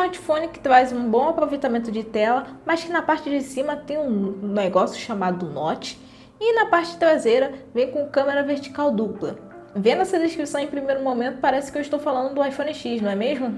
smartphone que traz um bom aproveitamento de tela, mas que na parte de cima tem um negócio chamado Notch, e na parte traseira vem com câmera vertical dupla. Vendo essa descrição em primeiro momento, parece que eu estou falando do iPhone X, não é mesmo?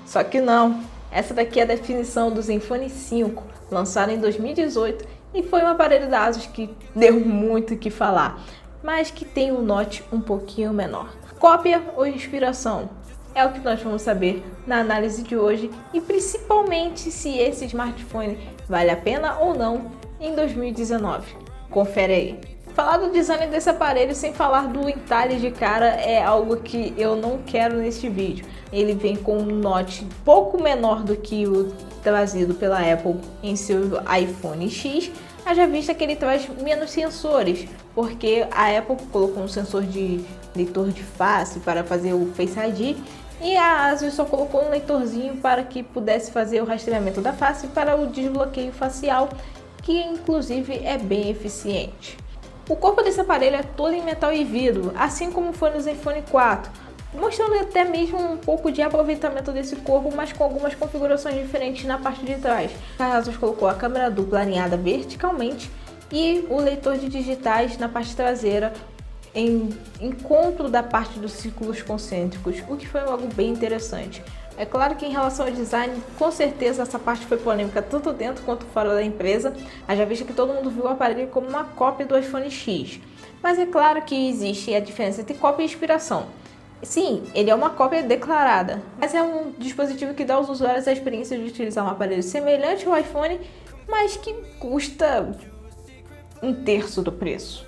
Só que não. Essa daqui é a definição do Zenfone 5, lançado em 2018, e foi um aparelho da ASUS que deu muito o que falar, mas que tem um Notch um pouquinho menor. Cópia ou inspiração? É o que nós vamos saber na análise de hoje, e principalmente se esse smartphone vale a pena ou não em 2019. Confere aí. Falar do design desse aparelho sem falar do entalhe de cara é algo que eu não quero neste vídeo. Ele vem com um notch pouco menor do que o trazido pela Apple em seu iPhone X, haja vista que ele traz menos sensores, porque a Apple colocou um sensor de leitor de face para fazer o Face ID, e a ASUS só colocou um leitorzinho para que pudesse fazer o rastreamento da face para o desbloqueio facial, que inclusive é bem eficiente. O corpo desse aparelho é todo em metal e vidro, assim como foi no Zenfone 4, mostrando até mesmo um pouco de aproveitamento desse corpo, mas com algumas configurações diferentes na parte de trás. A ASUS colocou a câmera dupla alinhada verticalmente e o leitor de digitais na parte traseira em encontro da parte dos círculos concêntricos, o que foi algo bem interessante. É claro que em relação ao design, com certeza essa parte foi polêmica tanto dentro quanto fora da empresa, haja vista que todo mundo viu o aparelho como uma cópia do iPhone X. Mas é claro que existe a diferença entre cópia e inspiração. Sim, ele é uma cópia declarada, mas é um dispositivo que dá aos usuários a experiência de utilizar um aparelho semelhante ao iPhone, mas que custa um terço do preço,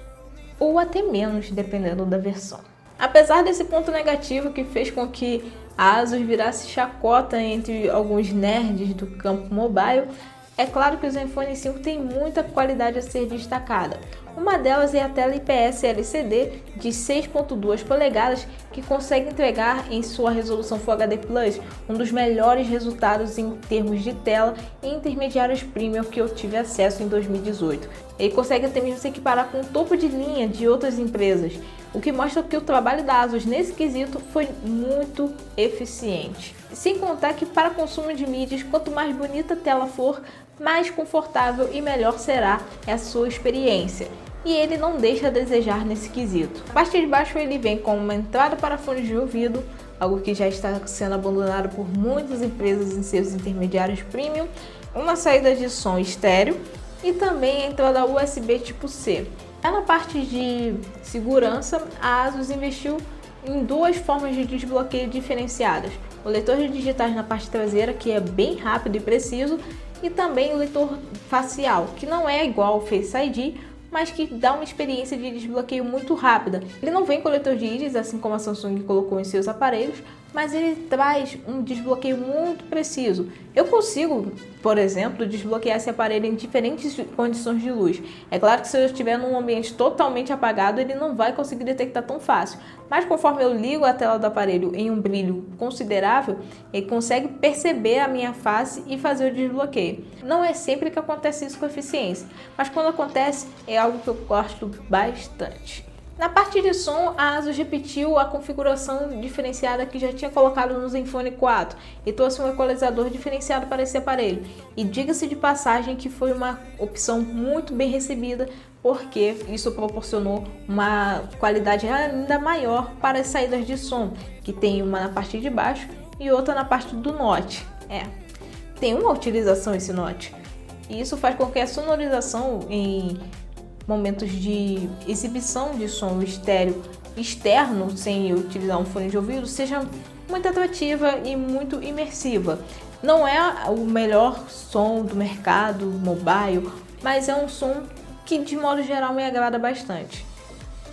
ou até menos, dependendo da versão. Apesar desse ponto negativo que fez com que a ASUS virasse chacota entre alguns nerds do campo mobile, é claro que o Zenfone 5 tem muita qualidade a ser destacada. Uma delas é a tela IPS LCD de 6.2 polegadas que consegue entregar em sua resolução Full HD Plus um dos melhores resultados em termos de tela em intermediários premium que eu tive acesso em 2018. Ele consegue até mesmo se equiparar com o topo de linha de outras empresas, o que mostra que o trabalho da ASUS nesse quesito foi muito eficiente. Sem contar que para consumo de mídias, quanto mais bonita a tela for, mais confortável e melhor será a sua experiência. E ele não deixa a desejar nesse quesito. A parte de baixo ele vem com uma entrada para fones de ouvido, algo que já está sendo abandonado por muitas empresas em seus intermediários premium, uma saída de som estéreo e também a entrada USB tipo C. Na parte de segurança, a ASUS investiu em duas formas de desbloqueio diferenciadas. O leitor de digitais na parte traseira, que é bem rápido e preciso, e também o leitor facial, que não é igual ao Face ID, mas que dá uma experiência de desbloqueio muito rápida. Ele não vem com leitor de íris, assim como a Samsung colocou em seus aparelhos, mas ele traz um desbloqueio muito preciso. Eu consigo, por exemplo, desbloquear esse aparelho em diferentes condições de luz. É claro que se eu estiver num ambiente totalmente apagado, ele não vai conseguir detectar tão fácil. Mas conforme eu ligo a tela do aparelho em um brilho considerável, ele consegue perceber a minha face e fazer o desbloqueio. Não é sempre que acontece isso com eficiência, mas quando acontece é algo que eu gosto bastante. Na parte de som, a ASUS repetiu a configuração diferenciada que já tinha colocado no Zenfone 4 e trouxe um equalizador diferenciado para esse aparelho. E diga-se de passagem que foi uma opção muito bem recebida, porque isso proporcionou uma qualidade ainda maior para as saídas de som, que tem uma na parte de baixo e outra na parte do Notch. Tem uma utilização esse Notch. E isso faz com que a sonorização em momentos de exibição de som estéreo externo, sem utilizar um fone de ouvido, seja muito atrativa e muito imersiva. Não é o melhor som do mercado mobile, mas é um som que de modo geral me agrada bastante.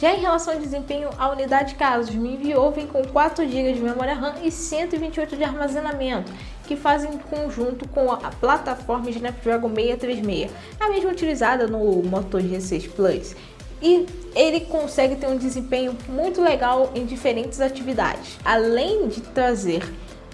Já em relação ao desempenho, a unidade que a ASUS me enviou vem com 4 GB de memória RAM e 128 de armazenamento, que fazem conjunto com a plataforma Snapdragon 636, a mesma utilizada no Moto G6 Plus. E ele consegue ter um desempenho muito legal em diferentes atividades. Além de trazer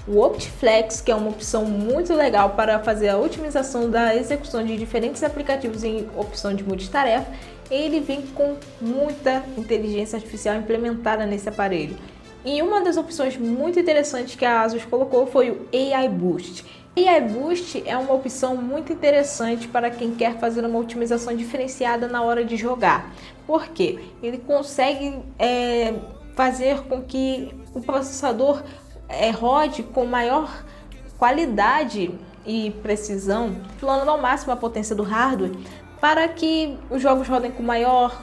o OptiFlex, que é uma opção muito legal para fazer a otimização da execução de diferentes aplicativos em opção de multitarefa, ele vem com muita inteligência artificial implementada nesse aparelho. E uma das opções muito interessantes que a ASUS colocou foi o AI Boost. AI Boost é uma opção muito interessante para quem quer fazer uma otimização diferenciada na hora de jogar. Por quê? Ele consegue fazer com que o processador rode com maior qualidade e precisão, explorando ao máximo a potência do hardware, para que os jogos rodem com maior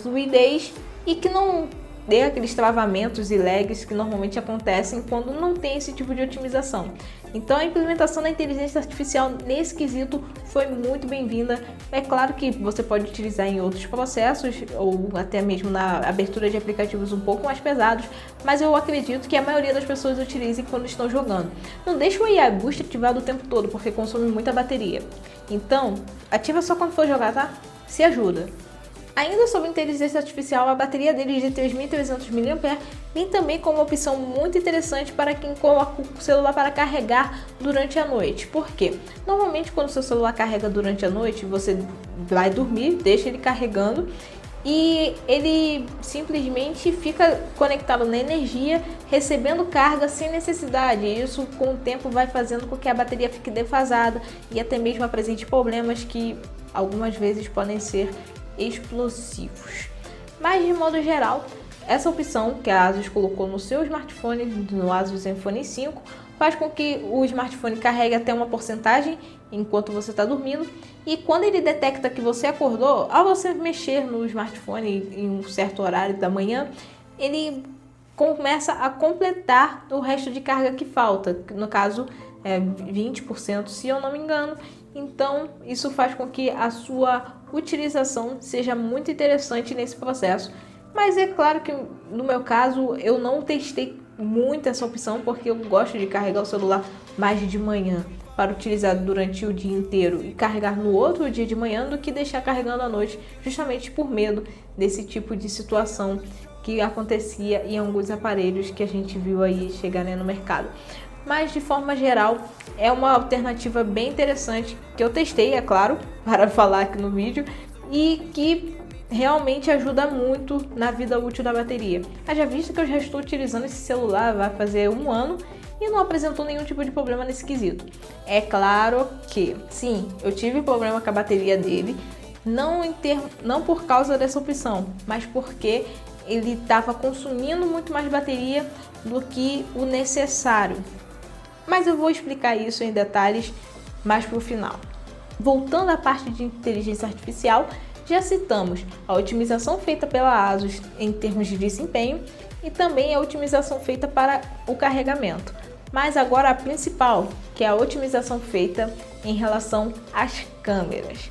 fluidez e que não dê aqueles travamentos e lags que normalmente acontecem quando não tem esse tipo de otimização. Então a implementação da inteligência artificial nesse quesito foi muito bem-vinda. É claro que você pode utilizar em outros processos ou até mesmo na abertura de aplicativos um pouco mais pesados, mas eu acredito que a maioria das pessoas utilizem quando estão jogando. Não deixe o AI Boost ativado o tempo todo, porque consome muita bateria. Então, ativa só quando for jogar, tá? Se ajuda. Ainda sobre inteligência artificial, a bateria dele de 3.300 mAh vem também com uma opção muito interessante para quem coloca o celular para carregar durante a noite. Por quê? Normalmente quando o seu celular carrega durante a noite, você vai dormir, deixa ele carregando e ele simplesmente fica conectado na energia, recebendo carga sem necessidade. E isso com o tempo vai fazendo com que a bateria fique defasada e até mesmo apresente problemas que algumas vezes podem ser explosivos. Mas de modo geral, essa opção que a ASUS colocou no seu smartphone, no ASUS Zenfone 5, faz com que o smartphone carregue até uma porcentagem enquanto você está dormindo, e quando ele detecta que você acordou, ao você mexer no smartphone em um certo horário da manhã, ele começa a completar o resto de carga que falta, no caso 20%, se eu não me engano. Então isso faz com que a sua utilização seja muito interessante nesse processo. Mas é claro que no meu caso eu não testei muito essa opção, porque eu gosto de carregar o celular mais de manhã para utilizar durante o dia inteiro e carregar no outro dia de manhã do que deixar carregando à noite, justamente por medo desse tipo de situação que acontecia em alguns aparelhos que a gente viu aí chegarem no mercado. Mas de forma geral é uma alternativa bem interessante que eu testei, é claro, para falar aqui no vídeo, e que realmente ajuda muito na vida útil da bateria. Haja visto que eu já estou utilizando esse celular vai fazer 1 ano e não apresentou nenhum tipo de problema nesse quesito. É claro que sim, eu tive problema com a bateria dele, não por causa dessa opção, mas porque ele estava consumindo muito mais bateria do que o necessário. Mas eu vou explicar isso em detalhes mais para o final. Voltando à parte de inteligência artificial, já citamos a otimização feita pela ASUS em termos de desempenho e também a otimização feita para o carregamento. Mas agora a principal, que é a otimização feita em relação às câmeras.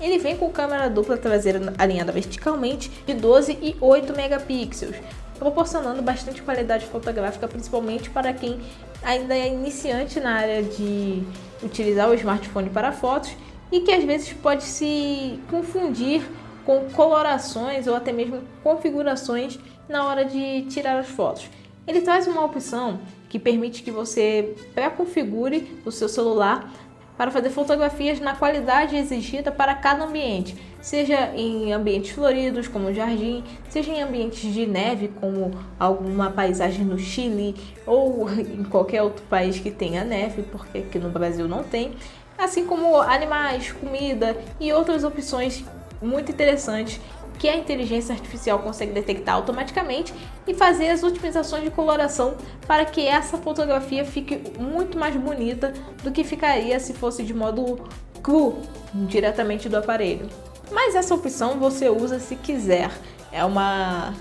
Ele vem com câmera dupla traseira alinhada verticalmente de 12 e 8 megapixels, proporcionando bastante qualidade fotográfica, principalmente para quem ainda é iniciante na área de utilizar o smartphone para fotos e que às vezes pode se confundir com colorações ou até mesmo configurações na hora de tirar as fotos. Ele traz uma opção que permite que você pré-configure o seu celular para fazer fotografias na qualidade exigida para cada ambiente, seja em ambientes floridos como o jardim, seja em ambientes de neve como alguma paisagem no Chile ou em qualquer outro país que tenha neve, porque aqui no Brasil não tem, assim como animais, comida e outras opções muito interessantes que a inteligência artificial consegue detectar automaticamente e fazer as otimizações de coloração para que essa fotografia fique muito mais bonita do que ficaria se fosse de modo cru, diretamente do aparelho. Mas essa opção você usa se quiser, é uma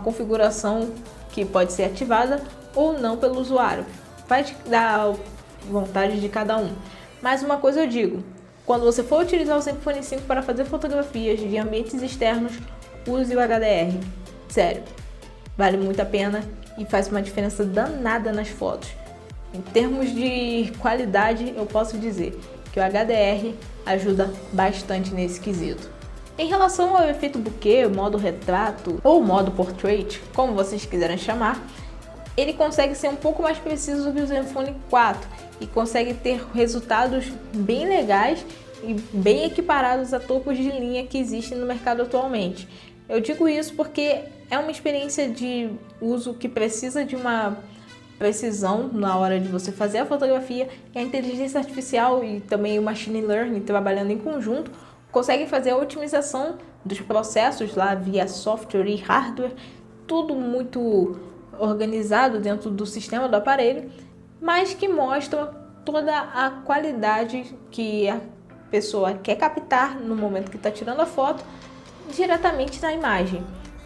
configuração que pode ser ativada ou não pelo usuário, vai dar vontade de cada um. Mas uma coisa eu digo, quando você for utilizar o Zenfone 5 para fazer fotografias de ambientes externos, use o HDR. Sério, vale muito a pena e faz uma diferença danada nas fotos. Em termos de qualidade, eu posso dizer que o HDR ajuda bastante nesse quesito. Em relação ao efeito bokeh, modo retrato ou modo portrait, como vocês quiserem chamar, ele consegue ser um pouco mais preciso do que o Zenfone 4 e consegue ter resultados bem legais e bem equiparados a topos de linha que existem no mercado atualmente. Eu digo isso porque é uma experiência de uso que precisa de uma precisão na hora de você fazer a fotografia, e a inteligência artificial e também o machine learning trabalhando em conjunto conseguem fazer a otimização dos processos lá via software e hardware, tudo muito organizado dentro do sistema do aparelho, mas que mostram toda a qualidade que a pessoa quer captar no momento que está tirando a foto diretamente na imagem.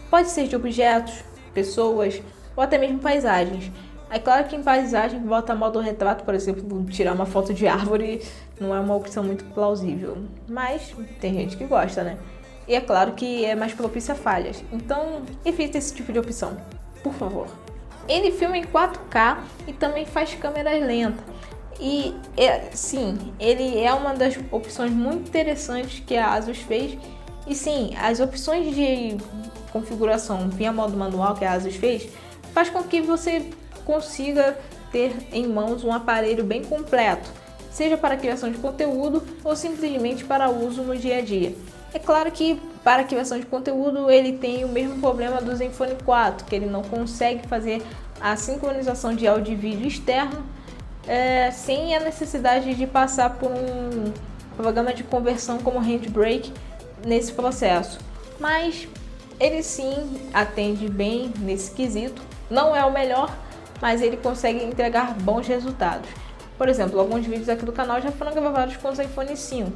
Pode ser de objetos, pessoas ou até mesmo paisagens. É claro que em paisagem, bota modo retrato, por exemplo, tirar uma foto de árvore não é uma opção muito plausível, mas tem gente que gosta, né? E é claro que é mais propício a falhas, então evite esse tipo de opção, por favor. Ele filma em 4K e também faz câmera lenta. E sim, ele é uma das opções muito interessantes que a ASUS fez. E sim, as opções de configuração via modo manual que a ASUS fez faz com que você consiga ter em mãos um aparelho bem completo, seja para criação de conteúdo ou simplesmente para uso no dia a dia. É claro que para a criação de conteúdo ele tem o mesmo problema do Zenfone 4, que ele não consegue fazer a sincronização de áudio e vídeo externo sem a necessidade de passar por um programa de conversão como Handbrake nesse processo. Mas ele sim atende bem nesse quesito, não é o melhor, mas ele consegue entregar bons resultados. Por exemplo, alguns vídeos aqui do canal já foram gravados com o Zenfone 5.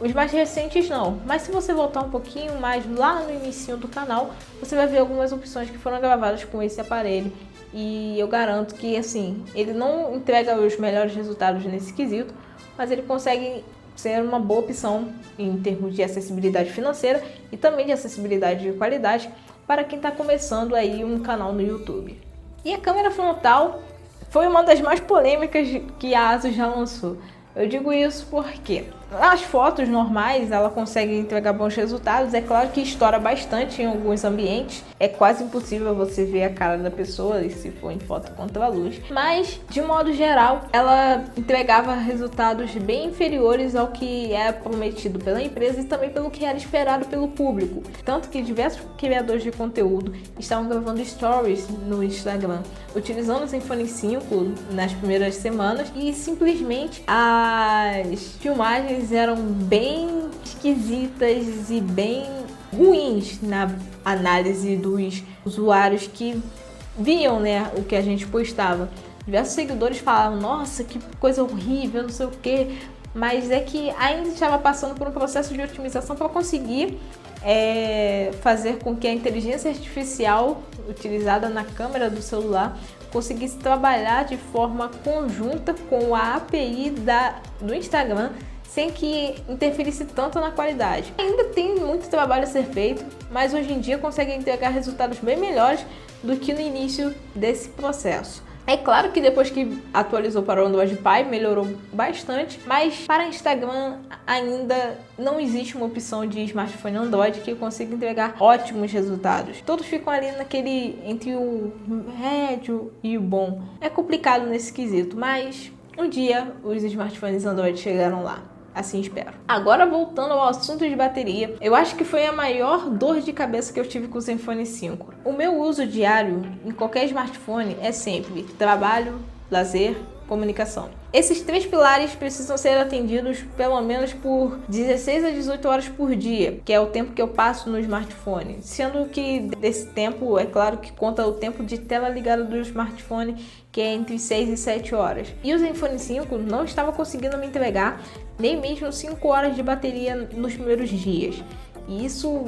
Os mais recentes não, mas se você voltar um pouquinho mais lá no início do canal, você vai ver algumas opções que foram gravadas com esse aparelho. E eu garanto que assim, ele não entrega os melhores resultados nesse quesito, mas ele consegue ser uma boa opção em termos de acessibilidade financeira e também de acessibilidade de qualidade para quem está começando aí um canal no YouTube. E a câmera frontal foi uma das mais polêmicas que a ASUS já lançou. Eu digo isso porque as fotos normais ela consegue entregar bons resultados. É claro que estoura bastante em alguns ambientes. É quase impossível você ver a cara da pessoa se for em foto contra a luz. Mas, de modo geral, ela entregava resultados bem inferiores ao que é prometido pela empresa e também pelo que era esperado pelo público. Tanto que diversos criadores de conteúdo estavam gravando stories no Instagram, utilizando o Zenfone 5 nas primeiras semanas, e simplesmente as filmagens eram bem esquisitas e bem ruins na análise dos usuários que viam, né, o que a gente postava. Diversos seguidores falavam, nossa, que coisa horrível, não sei o que, mas é que ainda estava passando por um processo de otimização para conseguir fazer com que a inteligência artificial utilizada na câmera do celular conseguisse trabalhar de forma conjunta com a API do Instagram, sem que interferisse tanto na qualidade. Ainda tem muito trabalho a ser feito, mas hoje em dia consegue entregar resultados bem melhores do que no início desse processo. É claro que depois que atualizou para o Android Pie melhorou bastante, mas para Instagram ainda não existe uma opção de smartphone Android que consiga entregar ótimos resultados. Todos ficam ali naquele entre o médio e o bom. É complicado nesse quesito, mas um dia os smartphones Android chegaram lá. Assim espero. Agora voltando ao assunto de bateria, eu acho que foi a maior dor de cabeça que eu tive com o Zenfone 5. O meu uso diário em qualquer smartphone é sempre trabalho, lazer, comunicação. Esses três pilares precisam ser atendidos pelo menos por 16 a 18 horas por dia, que é o tempo que eu passo no smartphone. Sendo que desse tempo, é claro que conta o tempo de tela ligada do smartphone, que é entre 6 e 7 horas. E o Zenfone 5 não estava conseguindo me entregar nem mesmo 5 horas de bateria nos primeiros dias. E isso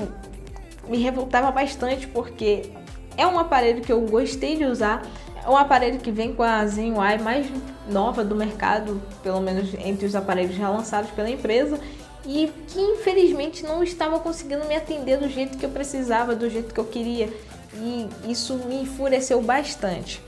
me revoltava bastante, porque é um aparelho que eu gostei de usar. É um aparelho que vem com a ZenUI mais nova do mercado, pelo menos entre os aparelhos já lançados pela empresa, e que infelizmente não estava conseguindo me atender do jeito que eu precisava, do jeito que eu queria, e isso me enfureceu bastante.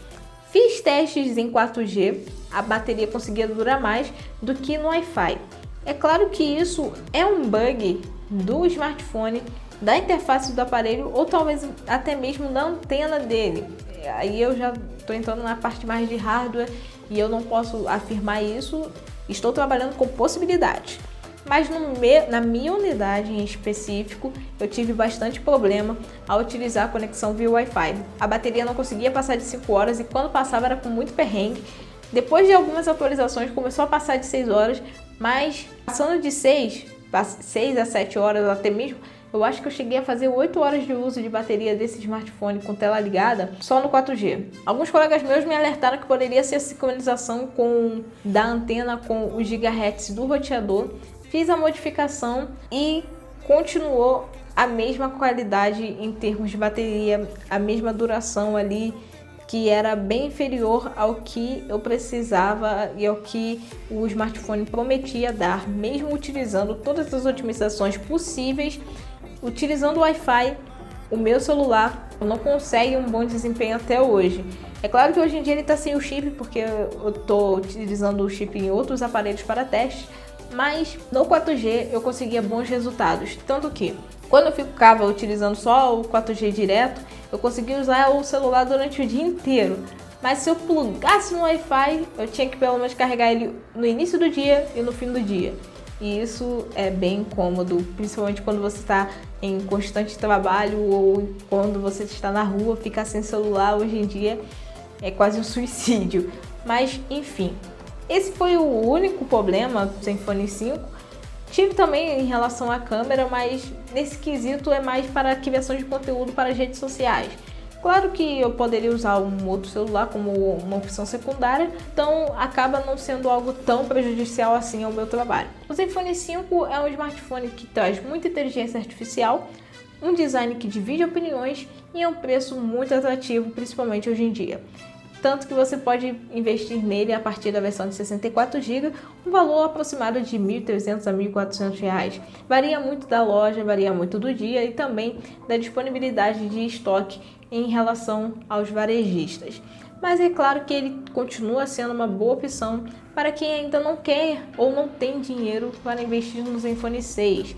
Fiz testes em 4G, a bateria conseguia durar mais do que no Wi-Fi. É claro que isso é um bug do smartphone, da interface do aparelho ou talvez até mesmo da antena dele. Aí eu já estou entrando na parte mais de hardware e eu não posso afirmar isso, estou trabalhando com possibilidades. mas na minha unidade em específico, eu tive bastante problema ao utilizar a conexão via Wi-Fi. A bateria não conseguia passar de 5 horas e quando passava era com muito perrengue. Depois de algumas atualizações começou a passar de 6 horas, mas passando de 6 a 7 horas até mesmo, eu acho que eu cheguei a fazer 8 horas de uso de bateria desse smartphone com tela ligada só no 4G. Alguns colegas meus me alertaram que poderia ser a sincronização da antena com os gigahertz do roteador. Fiz a modificação e continuou a mesma qualidade em termos de bateria, a mesma duração ali, que era bem inferior ao que eu precisava e ao que o smartphone prometia dar, mesmo utilizando todas as otimizações possíveis. Utilizando o Wi-Fi, o meu celular não consegue um bom desempenho até hoje. É claro que hoje em dia ele está sem o chip, porque eu estou utilizando o chip em outros aparelhos para testes, mas no 4G eu conseguia bons resultados. Tanto que, quando eu ficava utilizando só o 4G direto, eu conseguia usar o celular durante o dia inteiro. Mas se eu plugasse no Wi-Fi, eu tinha que pelo menos carregar ele no início do dia e no fim do dia. E isso é bem cômodo, principalmente quando você está em constante trabalho ou quando você está na rua. Ficar sem celular hoje em dia é quase um suicídio. Mas enfim, esse foi o único problema do Zenfone 5. Tive também em relação à câmera, mas nesse quesito é mais para criação de conteúdo para as redes sociais. Claro que eu poderia usar um outro celular como uma opção secundária, então acaba não sendo algo tão prejudicial assim ao meu trabalho. O Zenfone 5 é um smartphone que traz muita inteligência artificial, um design que divide opiniões e é um preço muito atrativo, principalmente hoje em dia. Tanto que você pode investir nele a partir da versão de 64 GB, um valor aproximado de R$ 1.300 a R$ 1.400. Varia muito da loja, varia muito do dia e também da disponibilidade de estoque em relação aos varejistas. Mas é claro que ele continua sendo uma boa opção para quem ainda não quer ou não tem dinheiro para investir no Zenfone 6.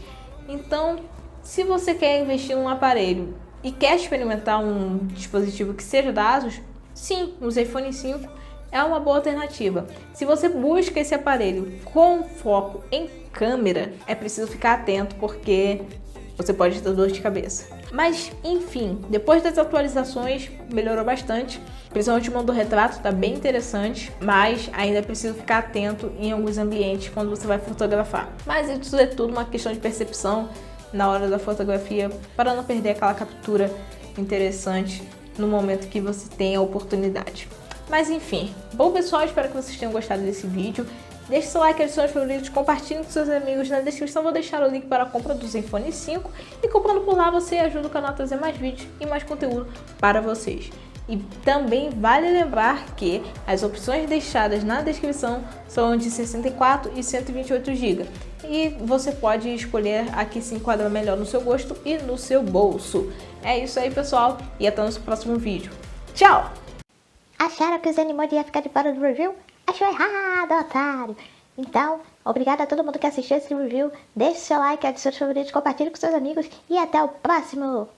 Então, se você quer investir num aparelho e quer experimentar um dispositivo que seja da ASUS, sim, o Zenfone 5 é uma boa alternativa. Se você busca esse aparelho com foco em câmera, é preciso ficar atento porque você pode ter dor de cabeça. Mas, enfim, depois das atualizações, melhorou bastante. Principalmente o modo retrato está bem interessante, mas ainda é preciso ficar atento em alguns ambientes quando você vai fotografar. Mas isso é tudo uma questão de percepção na hora da fotografia, para não perder aquela captura interessante no momento que você tem a oportunidade. Mas enfim, bom pessoal, espero que vocês tenham gostado desse vídeo. Deixe seu like, adicione os favoritos, compartilhe com seus amigos. Na descrição vou deixar o link para a compra do Zenfone 5 e comprando por lá você ajuda o canal a trazer mais vídeos e mais conteúdo para vocês. E também vale lembrar que as opções deixadas na descrição são de 64 e 128 GB. E você pode escolher a que se enquadra melhor no seu gosto e no seu bolso. É isso aí, pessoal, e até o nosso próximo vídeo. Tchau! Acharam que o Zenimode ia ficar de fora do review? Achou errado, otário! Então, obrigado a todo mundo que assistiu esse review. Deixe seu like, adicione os favoritos, compartilhe com seus amigos e até o próximo!